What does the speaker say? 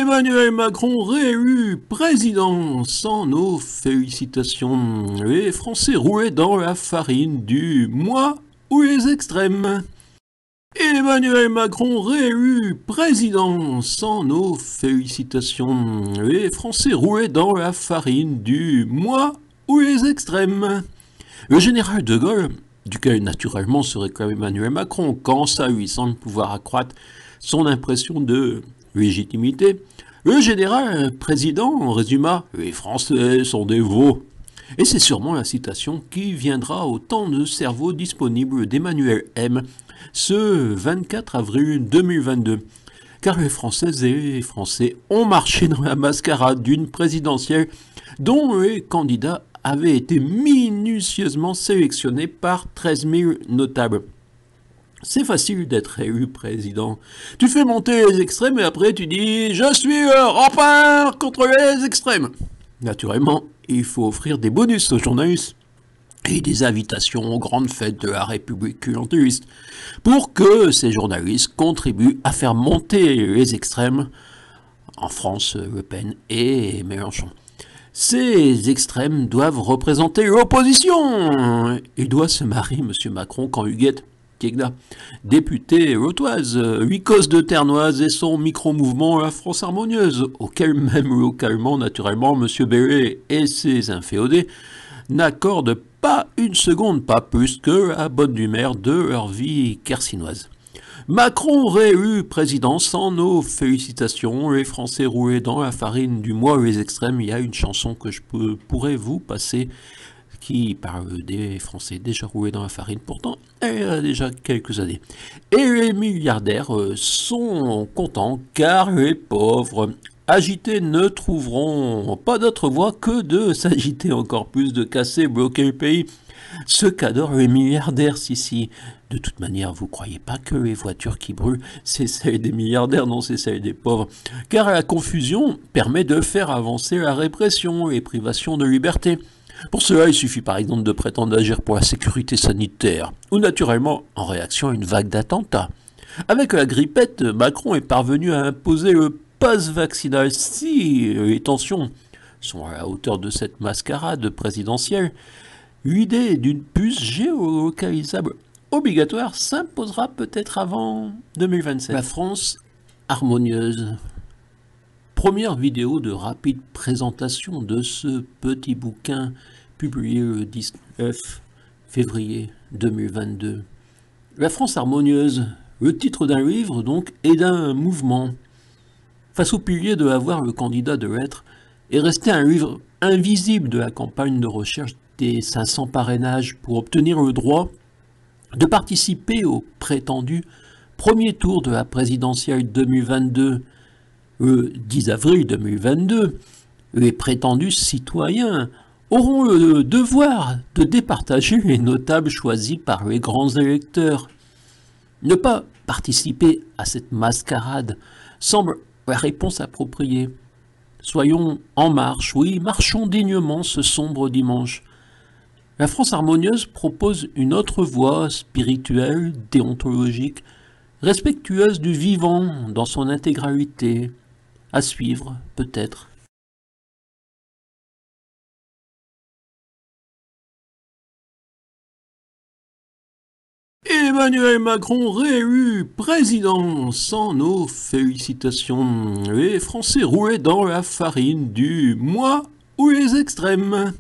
Emmanuel Macron réélu président sans nos félicitations. Les Français roulaient dans la farine du moi ou les extrêmes. Emmanuel Macron réélu président sans nos félicitations. Les Français roulaient dans la farine du moi ou les extrêmes. Le général de Gaulle, duquel naturellement se réclame Emmanuel Macron quand ça lui semble pouvoir accroître son impression de légitimité, le général président résuma « Les Français sont des veaux ». Et c'est sûrement la citation qui viendra au temps de cerveau disponible d'Emmanuel M. ce 24 avril 2022. Car les Françaises et les Français ont marché dans la mascarade d'une présidentielle dont les candidats avaient été minutieusement sélectionnés par 13 000 notables. C'est facile d'être élu président. Tu fais monter les extrêmes et après tu dis « Je suis le rempart contre les extrêmes ». Naturellement, il faut offrir des bonus aux journalistes et des invitations aux grandes fêtes de la République clientéliste pour que ces journalistes contribuent à faire monter les extrêmes, en France, Le Pen et Mélenchon. Ces extrêmes doivent représenter l'opposition. Il doit se marier, M. Macron, quand Huguette Kiegda, députée lotoise, Lycos de Ternoise et son micro-mouvement La France Harmonieuse, auquel même localement, naturellement, M. Bellet et ses inféodés n'accordent pas une seconde, pas plus que la bonne humeur de leur vie kersinoise. Macron réélu président sans nos félicitations, les Français roulés dans la farine du moi les extrêmes. Il y a une chanson que je pourrais vous passer qui parle des Français déjà roulés dans la farine, pourtant elle a déjà quelques années. Et les milliardaires sont contents car les pauvres agités ne trouveront pas d'autre voie que de s'agiter encore plus, de casser, bloquer le pays. Ce qu'adorent les milliardaires, si. De toute manière, vous croyez pas que les voitures qui brûlent, c'est celles des milliardaires, non, c'est celles des pauvres. Car la confusion permet de faire avancer la répression et les privations de liberté. Pour cela, il suffit par exemple de prétendre agir pour la sécurité sanitaire, ou naturellement en réaction à une vague d'attentats. Avec la grippette, Macron est parvenu à imposer le pass vaccinal. Si les tensions sont à la hauteur de cette mascarade présidentielle, l'idée d'une puce géolocalisable obligatoire s'imposera peut-être avant 2027. La France harmonieuse. Première vidéo de rapide présentation de ce petit bouquin publié le 19 février 2022. La France harmonieuse, le titre d'un livre donc et d'un mouvement. Face au pilier de avoir le candidat de l'être est resté un livre invisible de la campagne de recherche des 500 parrainages pour obtenir le droit de participer au prétendu premier tour de la présidentielle 2022. Le 10 avril 2022, les prétendus citoyens auront le devoir de départager les notables choisis par les grands électeurs. Ne pas participer à cette mascarade semble la réponse appropriée. Soyons en marche, oui, marchons dignement ce sombre dimanche. La France harmonieuse propose une autre voie spirituelle, déontologique, respectueuse du vivant dans son intégralité, à suivre peut-être. Emmanuel Macron réélu président sans nos félicitations. Les Français roulaient dans la farine du moi ou les extrêmes.